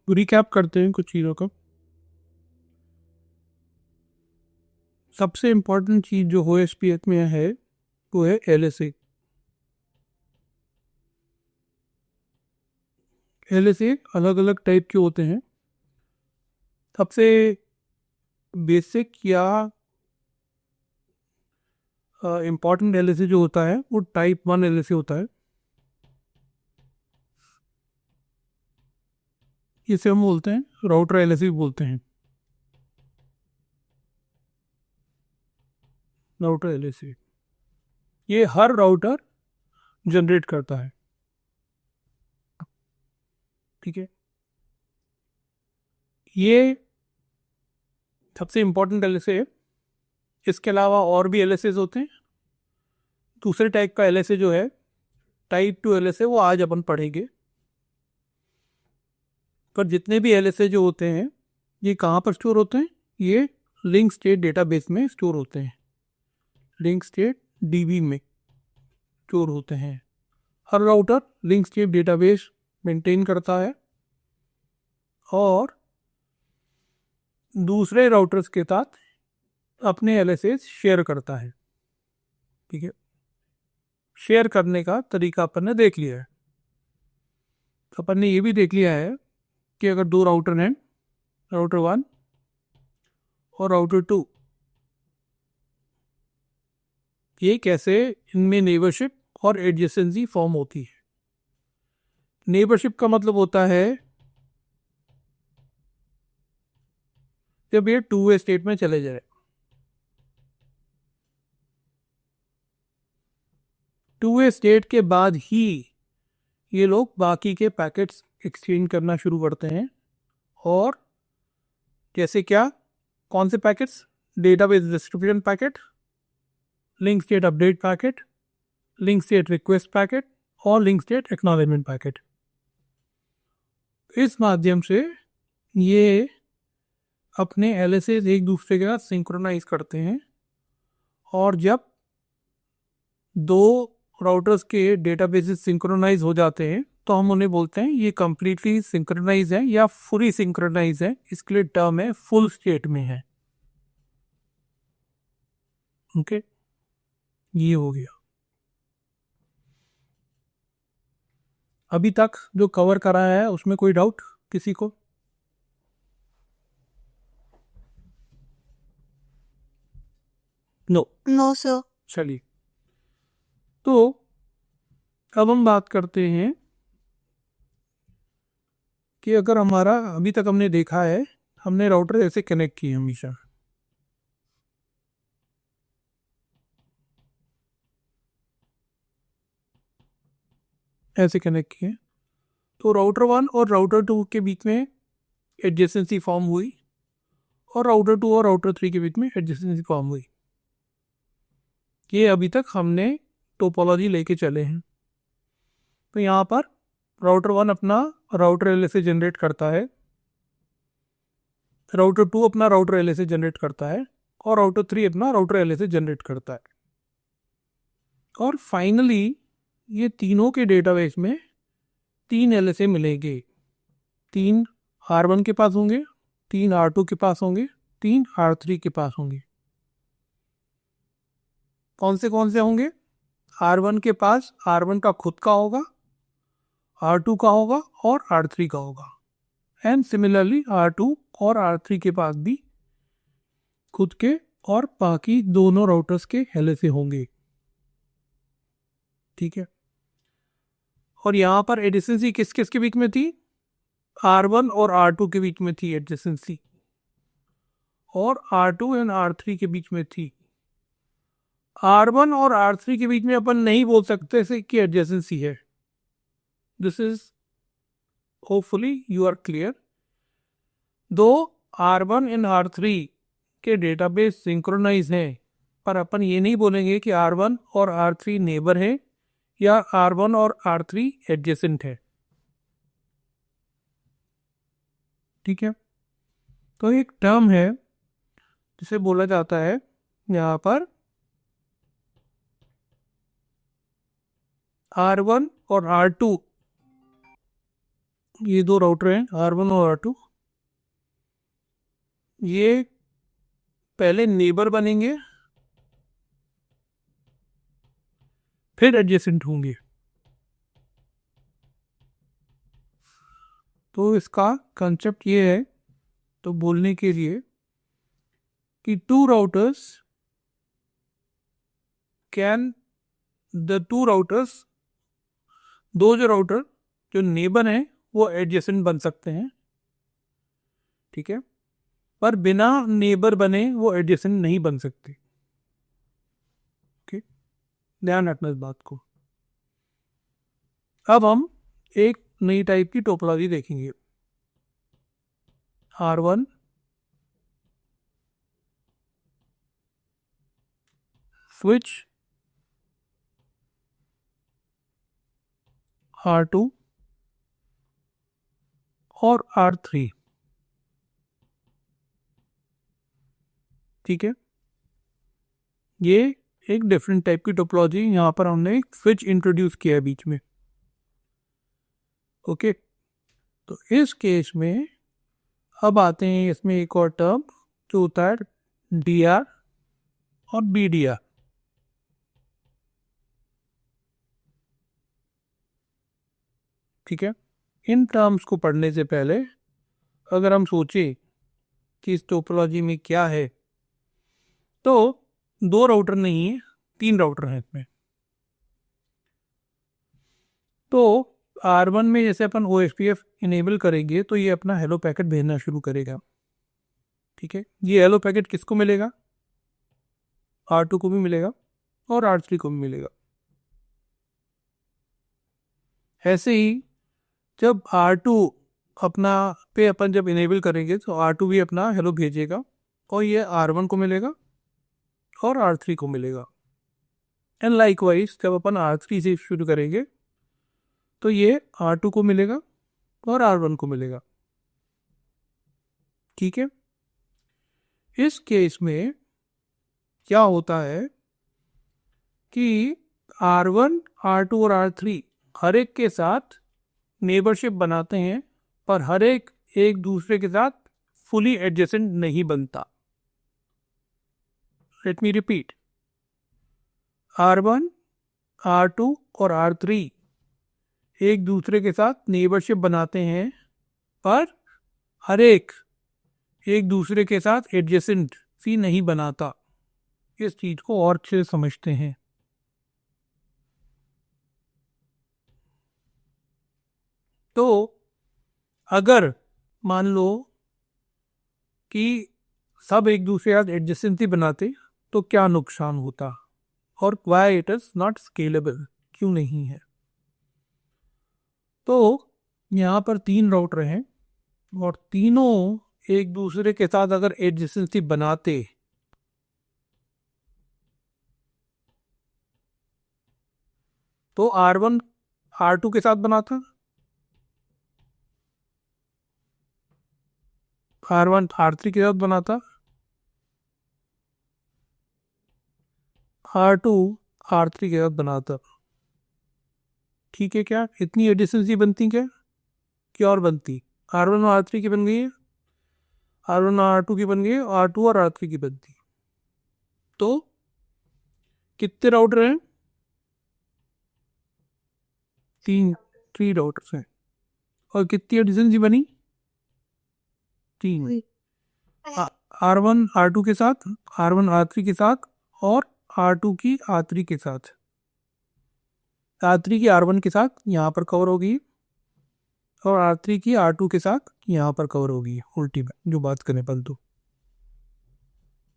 Recap करते हैं कुछ चीज़ों का। सबसे इम्पोर्टेंट चीज़ जो OSPF में है वो है LSA। LSA अलग अलग टाइप के होते हैं। सबसे बेसिक या इम्पॉर्टेंट LSA जो होता है वो टाइप 1 LSA होता है। इसे हम बोलते हैं राउटर LSA भी बोलते हैं। राउटर LSA ये हर राउटर जनरेट करता है। ठीक है, ये सबसे इम्पोर्टेंट LSA है। इसके अलावा और भी LSAs होते हैं। दूसरे टाइप का LSA जो है टाइप 2 LSA, वो आज अपन पढ़ेंगे। पर जितने भी LSA जो होते हैं ये कहाँ पर स्टोर होते हैं? ये लिंक स्टेट डेटाबेस में स्टोर होते हैं। लिंक स्टेट DB में स्टोर होते हैं। हर router link state database maintain करता है और दूसरे राउटर्स के साथ अपने LSA शेयर करता है। ठीक है, शेयर करने का तरीका अपन ने देख लिया है। अपन ने ये भी देख लिया है कि अगर दो राउटर हैं, राउटर 1 और राउटर 2, ये कैसे इनमें नेबरशिप और एडजेसेंसी फॉर्म होती है। नेबरशिप का मतलब होता है जब ये 2 वे स्टेट में चले जाए। 2 वे स्टेट के बाद ही ये लोग बाकी के पैकेट्स एक्सचेंज करना शुरू करते हैं। और जैसे क्या, कौन से packets? Database description packet, link state update packet, link state request packet और लिंक स्टेट एक्नॉलेजमेंट पैकेट। इस माध्यम से ये अपने LSA एक दूसरे के साथ सिंक्रोनाइज करते हैं। और जब दो राउटर्स के डेटाबेसेस सिंक्रोनाइज हो जाते हैं तो हम उन्हें बोलते हैं ये कंप्लीटली सिंक्रोनाइज है या फुली सिंक्रोनाइज है। इसके लिए टर्म है फुल स्टेट में है। ओके, ये हो गया। अभी तक जो कवर कराया है उसमें कोई डाउट किसी को? नो? No sir. चलिए, तो अब हम बात करते हैं कि अगर हमारा, अभी तक हमने देखा है, हमने राउटर ऐसे कनेक्ट किए हमेशा। ऐसे कनेक्ट किए तो राउटर 1 और राउटर 2 के बीच में एडजेसेंसी फॉर्म हुई और राउटर 2 और राउटर 3 के बीच में एडजेसेंसी फॉर्म हुई। ये अभी तक हमने टोपोलॉजी लेके चले हैं। तो यहाँ पर राउटर 1 अपना राउटर LSA जनरेट करता है, राउटर 2 अपना राउटर LSA जनरेट करता है और राउटर 3 अपना राउटर LSA जनरेट करता है। और फाइनली ये तीनों के डेटाबेस में 3 LSA मिलेंगे। 3 R1 के पास होंगे, 3 R2 के पास होंगे, 3 R3 के पास होंगे। कौन से होंगे? R1 के पास R1 का खुद का होगा, R2 का होगा और R3 का होगा। एंड सिमिलरली R2 और R3 के पास भी खुद के और बाकी दोनों राउटर्स के LSA होंगे। ठीक है, और यहाँ पर एडजेसेंसी किस किस के बीच में थी? R1 और R2 के बीच में थी एडजेसेंसी, और R2 एंड R3 के बीच में थी। R1 और R3 के बीच में अपन नहीं बोल सकते से कि एडजेसेंसी है। This is, hopefully you are clear. दो R1 एंड R3 के डेटाबेस सिंक्रोनाइज हैं, पर अपन ये नहीं बोलेंगे कि R1 और R3 नेबर है या R1 और R3 एडजेसेंट है। ठीक है, तो एक टर्म है जिसे बोला जाता है यहाँ पर R1 और R2 ये दो राउटर हैं R1 और R2, ये पहले नेबर बनेंगे फिर एडजेसेंट होंगे। तो इसका कंसेप्ट ये है, तो बोलने के लिए कि two routers can the two routers दो जो राउटर जो नेबर हैं वो एडजेसेंट बन सकते हैं, ठीक है, पर बिना नेबर बने वो एडजेसेंट नहीं बन सकते। ओके, ध्यान रखना इस बात को। अब हम एक नई टाइप की टोपोलॉजी देखेंगे। R1 स्विच, R2 और R3, ठीक है, ये एक डिफरेंट टाइप की टोपोलॉजी। यहां पर हमने एक स्विच इंट्रोड्यूस किया है बीच में। ओके, तो इस केस में अब आते हैं इसमें एक और टर्म जो होता है DR और BDR। ठीक है, इन टर्म्स को पढ़ने से पहले अगर हम सोचें कि इस टोपोलॉजी में क्या है, तो दो राउटर नहीं है, तीन राउटर हैं इसमें। तो R1 में जैसे अपन OSPF इनेबल करेंगे तो ये अपना हेलो पैकेट भेजना शुरू करेगा। ठीक है, ये हेलो पैकेट किसको मिलेगा? R2 को भी मिलेगा और R3 को भी मिलेगा। ऐसे ही जब R2 अपना पे अपन जब इनेबल करेंगे तो R2 भी अपना हेलो भेजेगा और ये R1 को मिलेगा और R3 को मिलेगा। एंड लाइकवाइज जब अपन R3 से शुरू करेंगे तो ये R2 को मिलेगा और R1 को मिलेगा। ठीक है, इस केस में क्या होता है कि R1, R2 और R3 हर एक के साथ नेबरशिप बनाते हैं, पर हर एक एक दूसरे के साथ फुली एडजेसेंट नहीं बनता। Let me repeat, R1, R2 और R3 एक दूसरे के साथ नेबरशिप बनाते हैं, पर हर एक एक दूसरे के साथ एडजेसेंट सी नहीं बनाता। इस चीज को और अच्छे से समझते हैं। तो अगर मान लो कि सब एक दूसरे के साथ एडजेसेंसी बनाते तो क्या नुकसान होता और why it is not scalable, क्यों नहीं है? तो यहाँ पर तीन राउटर हैं और तीनों एक दूसरे के साथ अगर एडजेसेंसी बनाते तो R1 R2 के साथ बनाता, R1 R3 के साथ बनाता, R2 R3 के साथ बनाता। ठीक है, क्या इतनी एडजेंसी बनती क्या और बनती? R1 और R3 की बन गई है, R1 और R2 की बन गई है, R2 और R3 की बनती। तो कितने राउटर हैं? तीन, थ्री राउटर्स हैं। और कितनी एडजेंसी बनी? तीन। R1 R2 के साथ, R1 R3 के साथ और R2 की R3 के साथ। R3 की R1 के साथ यहाँ पर कवर होगी और R3 की R2 के साथ यहाँ पर कवर होगी, उल्टी में जो बात करने पर। तो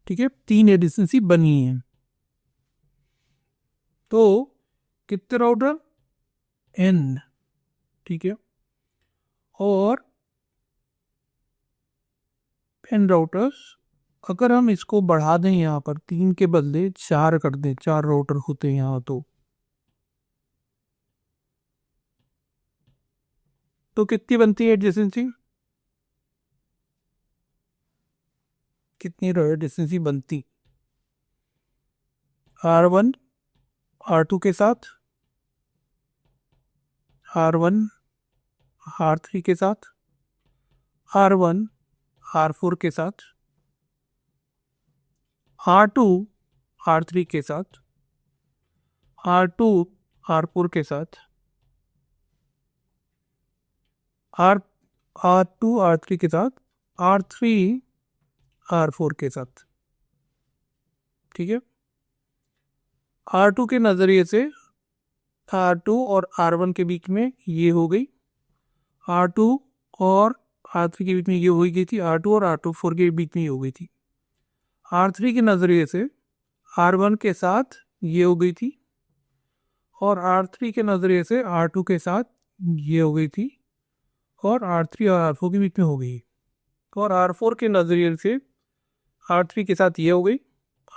ठीक है, तीन एडजेंसी बनी है। तो कितने राउटर? N। ठीक है, और N राउटर्स, अगर हम इसको बढ़ा दें यहाँ पर तीन के बदले चार कर दें, चार राउटर होते हैं यहाँ, तो कितनी बनती है एडजेसेंसी? कितनी एडजेसेंसी बनती? R1 R2 के साथ, R1 R3 के साथ, R1 R4 के साथ, R2 R3 के साथ, R2 R4 के साथ, R2 R3 के साथ, R3 R4 के साथ। ठीक है, R2 के नज़रिए से R2 और R1 के बीच में ये हो गई, R2 और R3 के बीच में ये हो गई थी, R2 और R4 के बीच में ये हो गई थी। R3 के नज़रिए से R1 के साथ ये हो गई थी, और R3 के नज़रिए से R2 के साथ ये हो गई थी, और R3 और R4 के बीच में हो गई, और R4 के नज़रिए से R3 के साथ ये हो गई,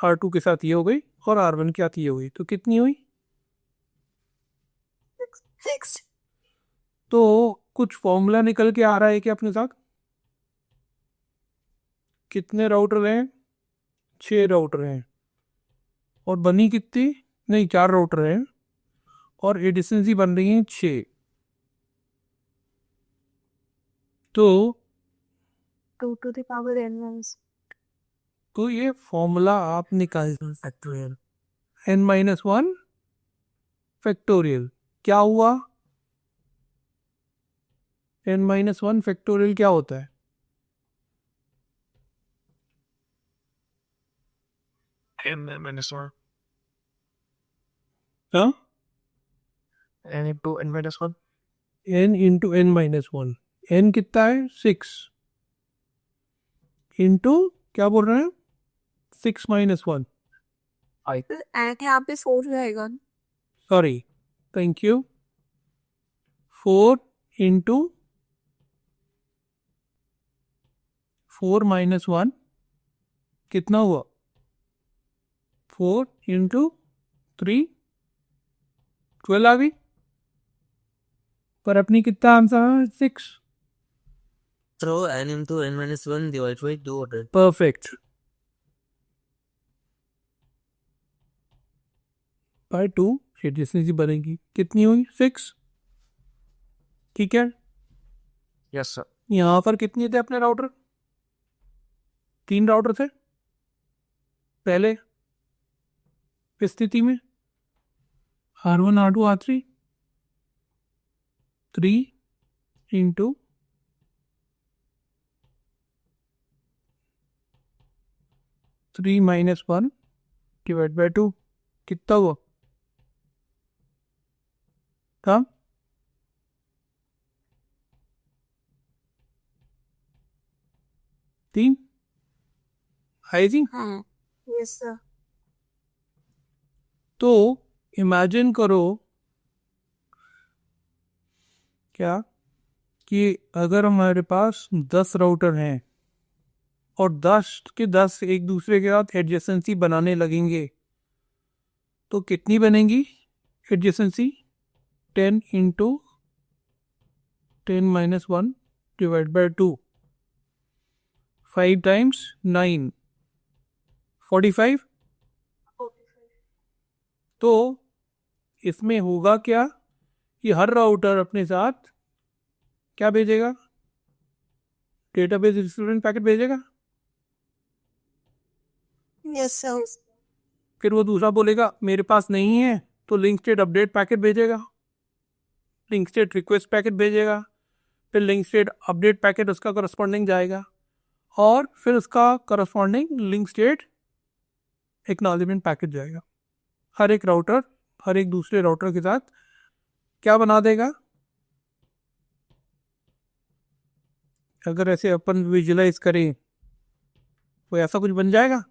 R2 के साथ ये हो गई, और R1 के साथ ये हो गई। तो कितनी हुई? 6। तो कुछ फॉर्मूला निकल के आ रहा है क्या अपने साथ? कितने राउटर हैं? 6 राउटर हैं, और बनी कितनी? नहीं, 4 राउटर हैं, और एडिशनसी बन रही है 6। तो 2 to the power n - तो ये फॉर्मूला आप निकाल फैक्टोरियल n-1 फैक्टोरियल क्या हुआ? n-1 फैक्टोरियल क्या होता है? n-1 हाँ, n into n-1 n into n-1। n कितना है? 6 इंटू क्या बोल रहे हैं? 6 - 1। n यहाँ पे 4 रहेगा। Sorry, thank you. 4 इंटू 4 - 1 कितना हुआ? 4 इंटू 3 12 आ गई, पर अपनी कितना आंसर है? 6। So n into n-1 divided by 200. Perfect, by 2 adjacency बनेगी। कितनी हुई? 6। ठीक है, yes sir यहाँ पर कितने थे अपने राउटर? 3 राउटर थे पहले स्थिति में, R1 R2 R3। 3 into 3 - 1 divide by 2 कितना हुआ? हाँ, 3 है जी। हाँ, यस सर। तो इमेजिन करो क्या कि अगर हमारे पास 10 राउटर हैं और 10 के 10 एक दूसरे के साथ एडजेसेंसी बनाने लगेंगे, तो कितनी बनेगी adjacency? 10 into 10 - 1 divide by 2, 5 times 9 45। तो इसमें होगा क्या कि हर राउटर अपने साथ क्या भेजेगा? डेटाबेस स्टूडेंट पैकेट भेजेगा। Yes sir. फिर वो दूसरा बोलेगा मेरे पास नहीं है, तो लिंक स्टेट अपडेट पैकेट भेजेगा, लिंक स्टेट रिक्वेस्ट पैकेट भेजेगा, फिर लिंक स्टेट अपडेट पैकेट उसका करस्पॉन्डिंग जाएगा, और फिर उसका corresponding link state acknowledgement packet जाएगा। हर एक राउटर हर एक दूसरे राउटर के साथ क्या बना देगा? अगर ऐसे अपन विजुलाइज करें तो ऐसा कुछ बन जाएगा।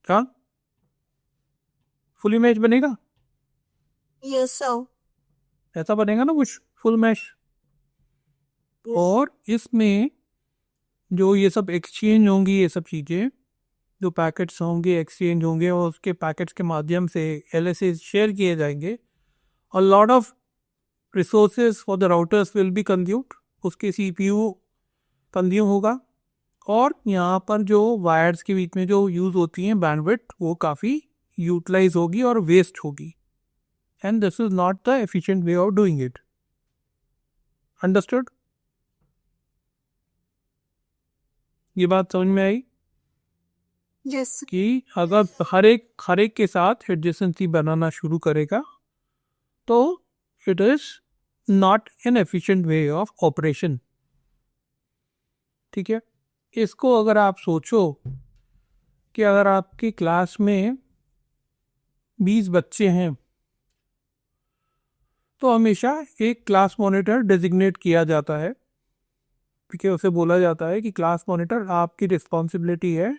हाँ, फुल इमेज बनेगा, यस सर। ऐसा बनेगा ना कुछ फुल मैश। और इसमें जो ये सब एक्सचेंज होंगी, ये सब चीज़ें जो पैकेट्स होंगे एक्सचेंज होंगे, और उसके पैकेट्स के माध्यम से LSA शेयर किए जाएंगे, और lot of resources for the routers will be consumed. उसके CPU कंज्यूम होगा, और यहाँ पर जो वायर्स के बीच में जो यूज़ होती हैं बैंडविड्थ, वो काफ़ी यूटिलाइज होगी और वेस्ट होगी, and this is not the efficient way of doing it. Understood? ये बात समझ में आई Yes. कि अगर हर एक के साथ एडजेसेंसी बनाना शुरू करेगा तो it is not an efficient way of operation. ठीक है, इसको अगर आप सोचो कि अगर आपकी क्लास में 20 बच्चे हैं तो हमेशा एक क्लास मॉनिटर डेजिग्नेट किया जाता है। ठीक है, उसे बोला जाता है कि क्लास मॉनिटर आपकी रिस्पॉन्सिबिलिटी है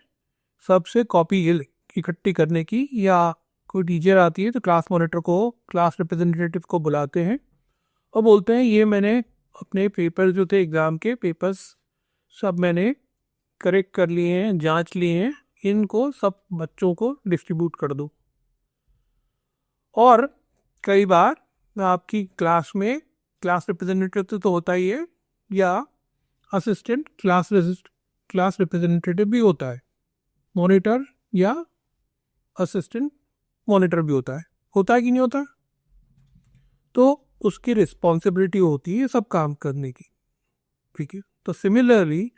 सबसे कॉपी इकट्ठी करने की, या कोई टीचर आती है तो क्लास मॉनिटर को, क्लास रिप्रेजेंटेटिव को बुलाते हैं और बोलते हैं ये मैंने अपने पेपर जो थे एग्ज़ाम के पेपर्स सब मैंने करेक्ट कर लिए हैं, जांच लिए हैं, इनको सब बच्चों को डिस्ट्रीब्यूट कर दो। और कई बार आपकी क्लास में क्लास रिप्रेजेंटेटिव तो होता ही है, या असिस्टेंट क्लास रिप्रेजेंटेटिव भी होता है, मॉनिटर या असिस्टेंट मॉनिटर भी होता है कि नहीं होता? तो उसकी रिस्पॉन्सिबिलिटी होती है सब काम करने की। ठीक है, तो सिमिलरली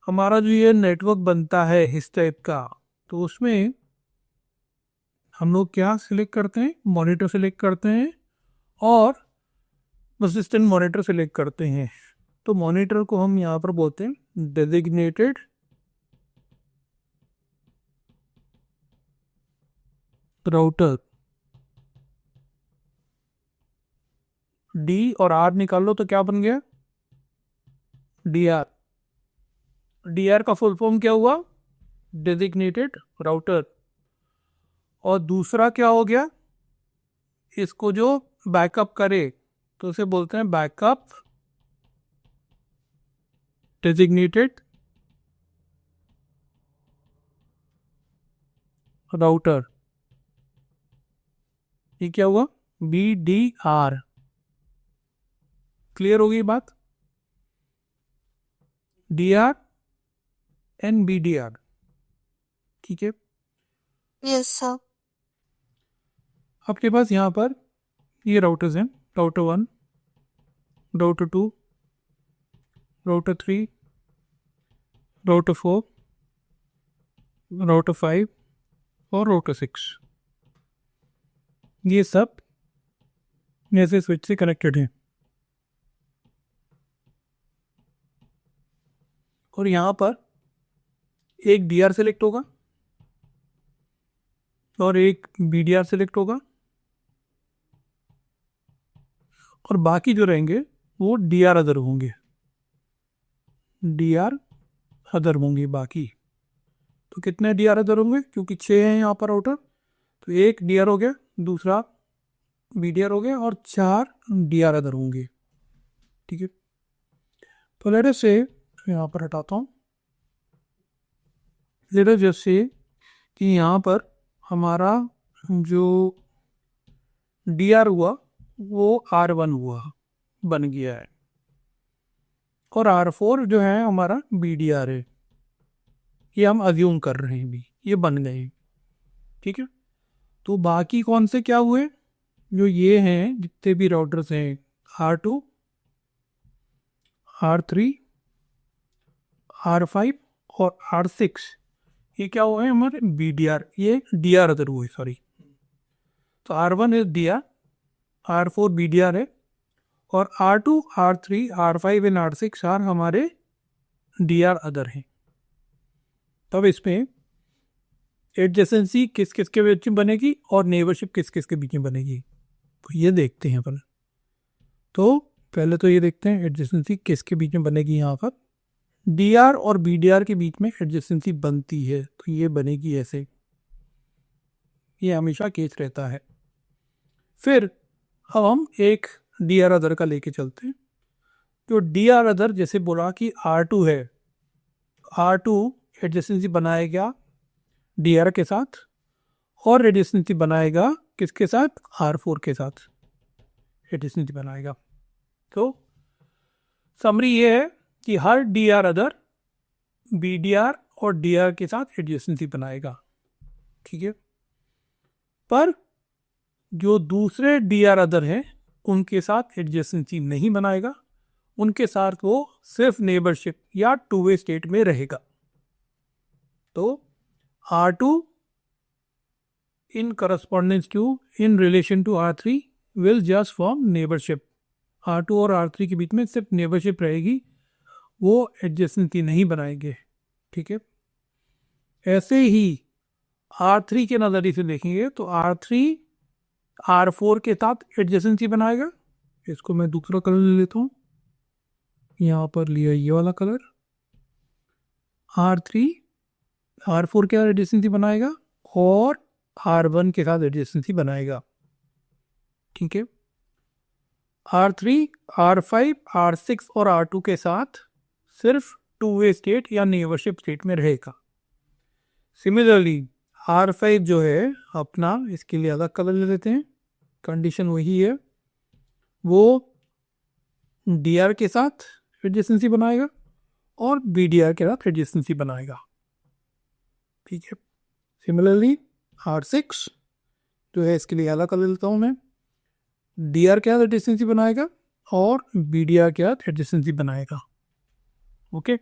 हमारा जो ये नेटवर्क बनता है इस टाइप का, तो उसमें हम लोग क्या सिलेक्ट करते हैं? मॉनिटर सिलेक्ट करते हैं और असिस्टेंट मॉनिटर सिलेक्ट करते हैं। तो मॉनिटर को हम यहाँ पर बोलते हैं डेजिग्नेटेड राउटर। डी और आर निकाल लो तो क्या बन गया? D R. डी आर का फुल फॉर्म क्या हुआ? Designated router. और दूसरा क्या हो गया? इसको जो बैकअप करे तो उसे बोलते हैं बैकअप डेजिग्नेटेड राउटर। ये क्या हुआ? B D are. क्लियर हो गई बात? D R and B D R. ठीक है, Yes, sir. आपके पास यहाँ पर ये राउटर्स हैं, router 1, router 2, router 3, router 4, router 5 और राउटर 6। ये सब ऐसे स्विच से कनेक्टेड हैं। और यहाँ पर एक डी आर सेलेक्ट होगा और एक बी डी आर सेलेक्ट होगा, और बाकी जो रहेंगे वो डी आर अदर होंगे, डी आर अदर होंगे बाकी। तो कितने डी आर अदर होंगे? क्योंकि 6 हैं यहाँ पर राउटर, तो एक डी आर हो गया, दूसरा बी डी आर हो गया, और 4 डी आर अदर होंगे। ठीक है, तो लेट अस से यहाँ पर हटाता हूँ। लेट अस जस्ट से कि यहाँ पर हमारा जो डी आर हुआ वो R1 हुआ, बन गया है, और R4 जो है हमारा बी डी आर है। ये हम अज्यूम कर रहे हैं भी, ये बन गए। ठीक है, तो बाकी कौन से क्या हुए? जो ये हैं जितने भी राउटर्स हैं, R2, R3, R5 और R6, ये क्या हुए हमारे? B D R. ये डी आर अदर हुए, सॉरी। तो R1 is D R, R4 B D R है, और R2, R3, R5 and R6 are हमारे डी आर अदर हैं। तब इसमें एडजेसेंसी किस किस के बीच में बनेगी और नेबरशिप किस किस के बीच में बनेगी, तो ये देखते हैं अपन। तो पहले तो ये देखते हैं एडजेसेंसी किसके बीच में बनेगी। यहाँ पर डी आर और बी डी आर के बीच में एडजेसेंसी बनती है, तो ये बनेगी ऐसे, ये हमेशा केस रहता है। फिर अब हम एक डी आर अदर का लेके चलते हैं। तो डी आर अदर जैसे बोला कि R2 है, R2 एडजेसेंसी बनाएगा डी आर के साथ, और एडजेसेंसी बनाएगा किसके साथ? R4 के साथ एडजेसेंसी बनाएगा। तो समरी ये है कि हर D R other B D R और डी आर के साथ एडजेसेंसी बनाएगा। ठीक है, पर जो दूसरे डी आर अदर हैं उनके साथ एडजेसेंसी नहीं बनाएगा, उनके साथ वो सिर्फ नेबरशिप या टू वे स्टेट में रहेगा। तो R2 in correspondence to in relation to R3 will just form neighborship। R2 और R3 के बीच में सिर्फ नेबरशिप रहेगी, वो एडजेसेंसी नहीं बनाएंगे। ठीक है, ऐसे ही R3 के नज़रिए से देखेंगे तो R3 R4 के साथ एडजेसेंसी बनाएगा। इसको मैं दूसरा कलर ले लेता हूँ, यहाँ पर लिया ये वाला कलर। R3 R4 के साथ एडजेसेंसी बनाएगा और R1 के साथ एडजेसेंसी बनाएगा। ठीक है, R3 R5 R6 और R2 के साथ सिर्फ टू वे स्टेट या नेबरशिप स्टेट में रहेगा। सिमिलरली R5 जो है अपना, इसके लिए अलग कलर ले लेते हैं, कंडीशन वही है, वो DR के साथ एडजेसेंसी बनाएगा और BDR के साथ एडजेसेंसी बनाएगा। ठीक है, सिमिलरली R6 जो है इसके लिए अलग कलर लेता हूँ मैं, DR के साथ एडजेसेंसी बनाएगा और BDR के साथ एडजेसेंसी बनाएगा। ओके।